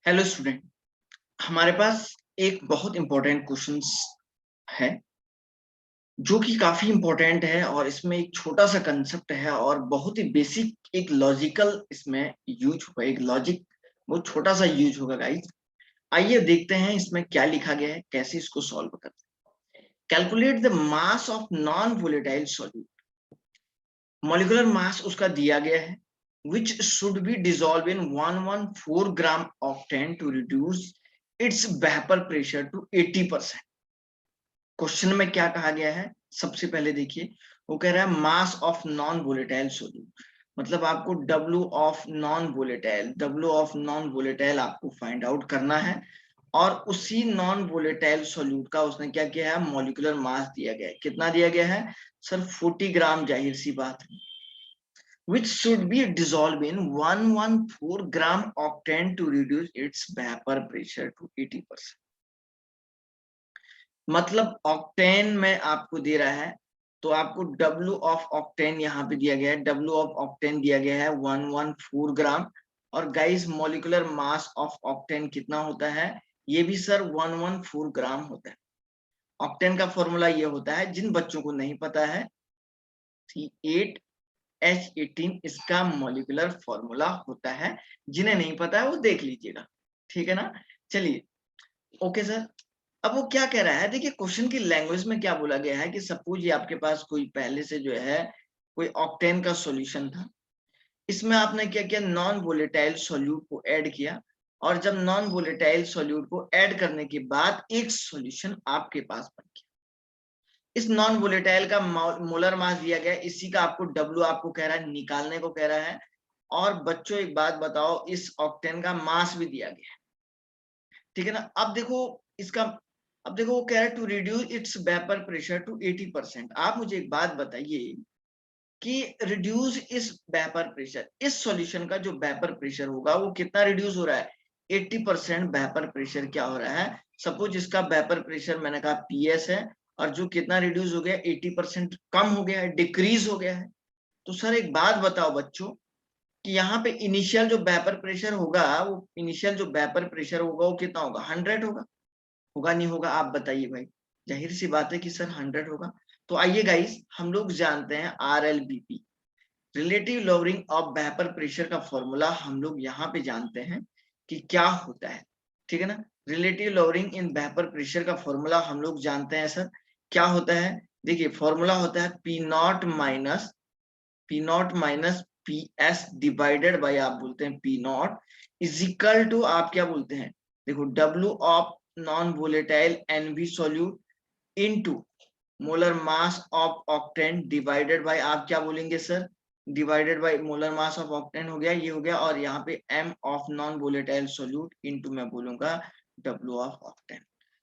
Hello student, हमारे पास एक बहुत इंपॉर्टेंट क्वेश्चंस है जो कि काफी इंपॉर्टेंट है और इसमें एक छोटा सा कंसेप्ट है और बहुत ही बेसिक एक लॉजिकल इसमें यूज होगा। एक लॉजिक बहुत छोटा सा यूज होगा गाइस। आइए देखते हैं इसमें क्या लिखा गया है, कैसे इसको सॉल्व करते हैं। Calculate the mass of non volatile solute. Molecular mass उसका दिया गया है which should be dissolved in 114 gram octane to reduce its vapor pressure to 80%। Question में क्या कहा गया है, सबसे पहले देखिए, वो कह रहा है mass of non volatile solute, मतलब आपको डब्ल्यू ऑफ नॉन वोलेटाइल आपको फाइंड आउट करना है। और उसी नॉन वोलेटाइल सोल्यूट का उसने क्या किया है, मॉलिक्यूलर मास दिया गया है। कितना दिया गया है सर? 40 ग्राम, जाहिर सी बात है, which should be dissolved in 114 gram octane to reduce its vapor pressure to 80%। मतलब ऑक्टेन में आपको दे रहा है, तो आपको डब्ल्यू ऑफ ऑक्टेन यहाँ पे दिया गया है, डब्ल्यू ऑफ ऑक्टेन दिया गया है 114 ग्राम। और guys molecular mass of octane कितना होता है? ये भी सर 114 ग्राम होता है। ऑक्टेन का फॉर्मूला ये होता है, जिन बच्चों को नहीं पता है, H18 इसका मॉलिक्यूलर फॉर्मूला होता है। जिन्हें नहीं पता है वो देख लीजिएगा, ठीक है ना। चलिए, ओके सर। अब वो क्या कह रहा है, देखिए क्वेश्चन की लैंग्वेज में क्या बोला गया है कि सपोज ये आपके पास कोई पहले से जो है कोई ऑक्टेन का सॉल्यूशन था, इसमें आपने क्या किया, नॉन वोलेटाइल सॉल्यूट को ऐड किया। और जब नॉन वोलेटाइल सॉल्यूट को ऐड करने के बाद एक सॉल्यूशन आपके पास बन गया। इस नॉन वोलेटाइल का मोलर मास दिया गया, इसी का आपको डब्ल्यू आपको कह रहा है निकालने को कह रहा है। और बच्चों एक बात बताओ, इस ऑक्टेन का मास भी दिया गया है, ठीक है ना। अब देखो इसका, अब देखो वो कह रहा है to reduce its vapour pressure to 80%। आप मुझे एक बात बताइए कि रिड्यूस इस वेपर प्रेशर, इस सॉल्यूशन का जो वेपर प्रेशर होगा वो कितना रिड्यूस हो रहा है? 80% वेपर प्रेशर क्या हो रहा है? सपोज इसका वेपर प्रेशर मैंने कहा पीएस है, और जो कितना रिड्यूस हो गया, 80% कम हो गया है, डिक्रीज हो गया है। तो सर एक बात बताओ बच्चों कि यहाँ पे इनिशियल जो वेपर प्रेशर होगा, वो इनिशियल जो वेपर प्रेशर होगा वो कितना होगा? 100 होगा। होगा नहीं होगा आप बताइए भाई? जाहिर सी बात है कि सर 100 होगा। तो आइए गाइस, हम लोग जानते हैं RLBP, relative lowering of vapour pressure का फॉर्मूला हम लोग यहाँ पे जानते हैं कि क्या होता है, ठीक है ना। Relative lowering in vapour pressure का फॉर्मूला हम लोग जानते हैं सर, क्या होता है? देखिए फॉर्मूला होता है P0 minus PS divided by, आप बोलते हैं P0 इज इक्वल टू, आप क्या बोलते हैं, देखो W of non volatile NV solute into molar mass of octane divided by, आप क्या बोलेंगे sir, divided by molar mass of octane हो गया, ये हो गया। और यहाँ पे M of non volatile solute into मैं बोलूंगा W ऑफ ऑक्टेन।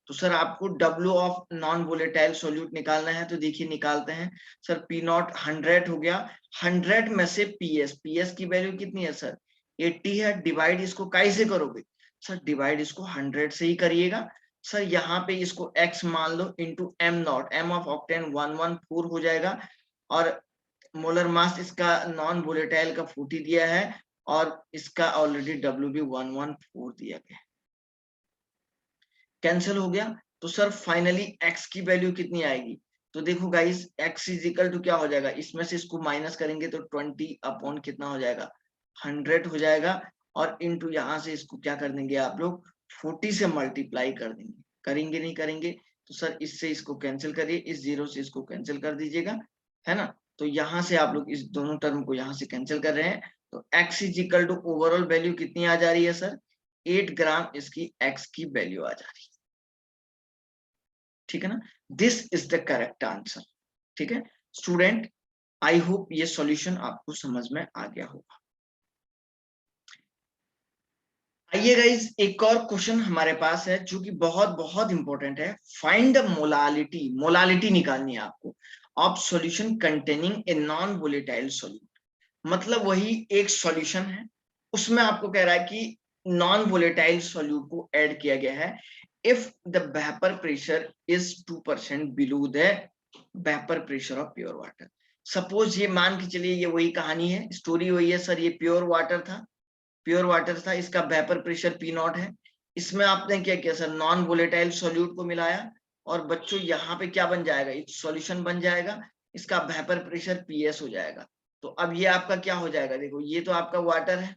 तो सर आपको W of non volatile solute निकालना है, तो देखिए निकालते हैं। सर P0 100 हो गया, 100 में से PS की वैल्यू कितनी है सर? 80 है। डिवाइड इसको कैसे करोगे सर? डिवाइड इसको 100 से ही करिएगा। सर यहाँ पे इसको x मान लो into M0, M of octane 114 हो जाएगा। और मोलर मास इसका नॉन वोलेटाइल का 40 दिया है, और इसका ऑलरेडी W भी 114 दिया गया है। कैंसिल हो गया। तो सर फाइनली x की वैल्यू कितनी आएगी? तो देखो guys, x is equal to क्या हो जाएगा, इसमें से इसको माइनस करेंगे तो 20 अपॉन कितना हो जाएगा, 100 हो जाएगा। और इंटू यहाँ से इसको क्या कर देंगे आप लोग, 40 से मल्टीप्लाई कर देंगे। करेंगे नहीं करेंगे? तो सर इससे इसको कैंसिल करिए, इस जीरो से इसको कैंसिल कर दीजिएगा, है ना। तो यहाँ से आप लोग इस दोनों टर्म को यहाँ से कैंसिल कर रहे हैं, तो x is equal to overall value कितनी आ जा रही है सर? 8 ग्राम इसकी x की वैल्यू आ जा रही है, ठीक है ना। This is the correct answer, ठीक है स्टूडेंट। आई होप ये सॉल्यूशन आपको समझ में आ गया होगा। आइए गाइस, एक और क्वेश्चन हमारे पास है जो कि बहुत बहुत इंपॉर्टेंट है। फाइंड द मोलालिटी, मोलालिटी निकालनी है आपको, of solution containing a non volatile solute. मतलब वही एक सॉल्यूशन है, उसमें आपको कह रहा है कि नॉन वोलेटाइल सॉल्यूट को ऐड किया गया है। If the vapour pressure is 2% below the vapour pressure of pure water. Suppose ये मान के चलिए, ये वही कहानी है, स्टोरी वही है सर, ये प्योर वाटर था, प्योर वाटर था, इसका वेपर प्रेशर पी नॉट है। इसमें आपने क्या किया सर, नॉन वोलेटाइल सॉल्यूट को मिलाया और बच्चों यहाँ पे क्या बन जाएगा, एक सॉल्यूशन बन जाएगा, इसका वेपर प्रेशर पीएस हो जाएगा। तो अब ये आपका क्या हो जाएगा, देखो ये तो आपका वाटर है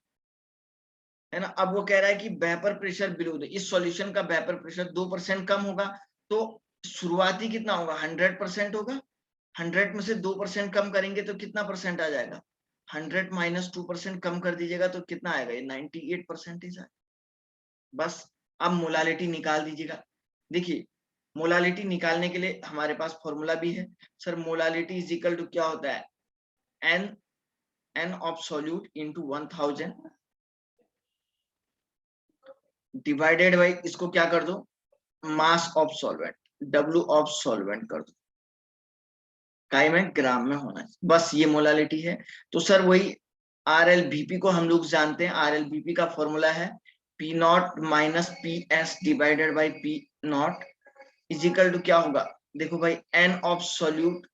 ना। अब वो कह रहा है कि वेपर प्रेशर बिलो द, इस सॉल्यूशन का वेपर प्रेशर 2% कम होगा, तो शुरुआती कितना होगा, 100% होगा। 100 में से 2% कम करेंगे तो कितना परसेंट आ जाएगा, 100 माइनस 2% कम कर दीजिएगा तो कितना आएगा, ये 98% है। बस अब मोलालिटी निकाल दीजिएगा। देखिए मोलालिटी निकालने के लिए हमारे पास फॉर्मूला भी है sir, molality is equal to क्या होता है, N of solute into 1000 divided by, इसको क्या कर दो, mass of solvent, W of solvent कर दो, काय में ग्राम में होना है, बस ये मोलालिटी है। तो सर वही RLVP को हम लोग जानते हैं, RLVP का फॉर्मूला है P naught minus P S divided by P naught is equal to क्या होगा, देखो भाई N of solute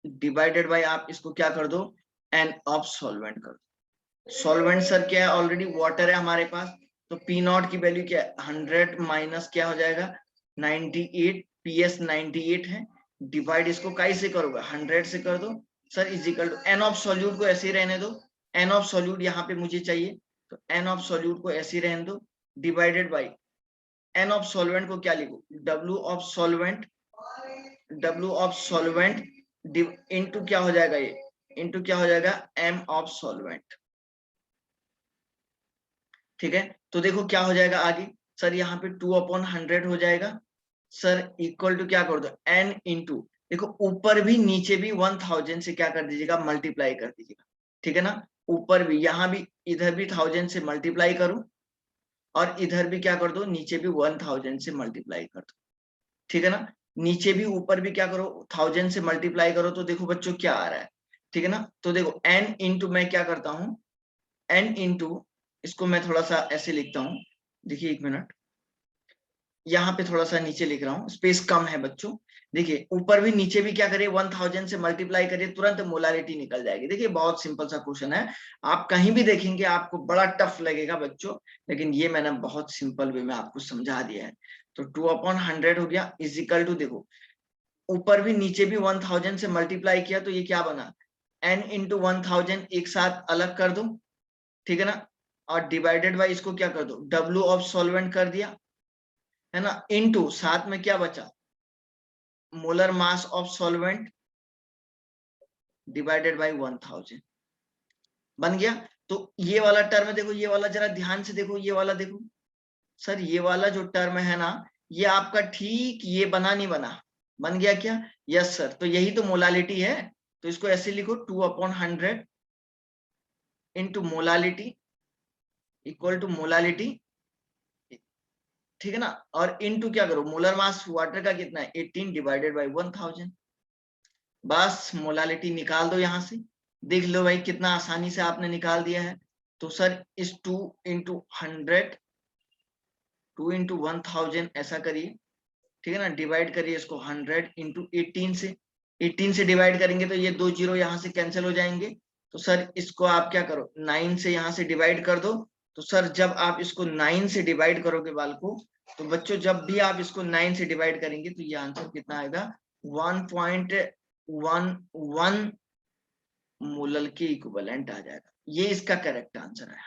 divided by, आप इसको क्या कर दो, N ऑफ सॉल्वेंट कर दो। सॉल्वेंट सर क्या है, ऑलरेडी वाटर है हमारे पास, तो P नॉट की वैल्यू क्या है, 100 माइनस क्या हो जाएगा 98, PS 98 है, डिवाइड इसको काई से करोगे, 100 से कर दो sir, is equal to N of solute को ऐसे ही रहने दो, एन ऑफ सॉल्यूट यहाँ पे मुझे चाहिए, तो एन ऑफ सॉल्यूट को ऐसे ही रहने दो, divided by N of solvent को क्या लिखो, W of solvent, W of solvent into क्या हो जाएगा, ये इनटू क्या हो जाएगा, एम ऑफ सॉल्वेंट। ठीक है, तो देखो क्या हो जाएगा आगे सर, यहाँ पे 2/100 हो जाएगा सर, इक्वल टू क्या कर दो, n इंटू, देखो ऊपर भी नीचे भी 1000 से क्या कर दीजिएगा, मल्टीप्लाई कर दीजिएगा। ठीक है ना, ऊपर भी, यहाँ भी, इधर भी 1000 से मल्टीप्लाई करो और इधर भी क्या कर दो, नीचे भी 1000 से मल्टीप्लाई कर दो। ठीक है ना, नीचे भी ऊपर भी क्या करो, 1000 से मल्टीप्लाई करो, तो देखो बच्चों क्या आ रहा है। ठीक है ना, तो देखो n इंटू मैं क्या करता हूं, n इंटू, इसको मैं थोड़ा सा ऐसे लिखता हूं, देखिए एक मिनट, यहाँ पे थोड़ा सा नीचे लिख रहा हूँ, स्पेस कम है बच्चों। देखिए ऊपर भी नीचे भी क्या करिए, 1000 से मल्टीप्लाई करिए, तुरंत मोलारिटी निकल जाएगी। देखिए बहुत सिंपल सा क्वेश्चन है, आप कहीं भी देखेंगे आपको बड़ा टफ लगेगा बच्चों, लेकिन ये मैंने बहुत सिंपल वे में आपको समझा दिया है। तो 2/100 हो गया, इजिकल टू, देखो ऊपर भी नीचे भी 1000 से मल्टीप्लाई किया, तो ये क्या बना, n इंटू 1000 एक साथ अलग कर दो, ठीक है ना, और डिवाइडेड बाई इसको क्या कर दो, डब्ल्यू ऑफ सॉल्वेंट कर दिया, है ना, इनटू साथ में क्या बचा, molar mass of solvent divided by 1000 बन गया। तो ये वाला टर्म है, देखो ये वाला जरा ध्यान से देखो, ये वाला देखो सर, ये वाला जो टर्म है ना, ये आपका ठीक ये बना नहीं बना, बन गया क्या, यस सर, तो यही तो मोलालिटी है। तो इसको ऐसे लिखो 2/100 into molality equal to molality, ठीक है ना, और इनटू क्या करो, मोलर मास वाटर का कितना है 18 डिवाइडेड बाय 1000, बस मोलालिटी निकाल दो यहां से। देख लो भाई कितना आसानी से आपने निकाल दिया है। तो सर इस 2 इंटू 100, 2 इंटू 1000 ऐसा करिए, ठीक है ना, डिवाइड करिए इसको 100 इंटू 18 से, 18 से डिवाइड करेंगे तो ये 2 जीरो यहाँ से कैंसिल हो जाएंगे। तो सर इसको आप क्या करो, 9 से यहाँ से डिवाइड कर दो। तो सर जब आप इसको 9 से डिवाइड करोगे बाल को, तो बच्चों जब भी आप इसको 9 से डिवाइड करेंगे तो ये आंसर कितना आएगा, 1.11 मोलल के इक्विवेलेंट आ जाएगा। ये इसका करेक्ट आंसर है।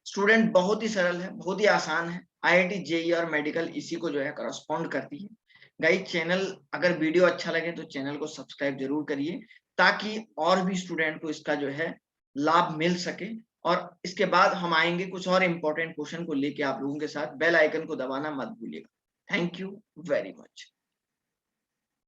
स्टूडेंट बहुत ही सरल है, बहुत ही आसान है। IIT JEE और मेडिकल इसी को जो है करस्पॉन्ड करती है। गाइस चैनल, अगर वीडियो अच्छा लगे तो चैनल को सब्सक्राइब जरूर करिए, ताकि और भी स्टूडेंट को इसका जो है लाभ मिल सके। और इसके बाद हम आएंगे कुछ और इम्पोर्टेंट क्वेश्चन को लेके आप लोगों के साथ। बेल आइकन को दबाना मत भूलिएगा। Thank you very much.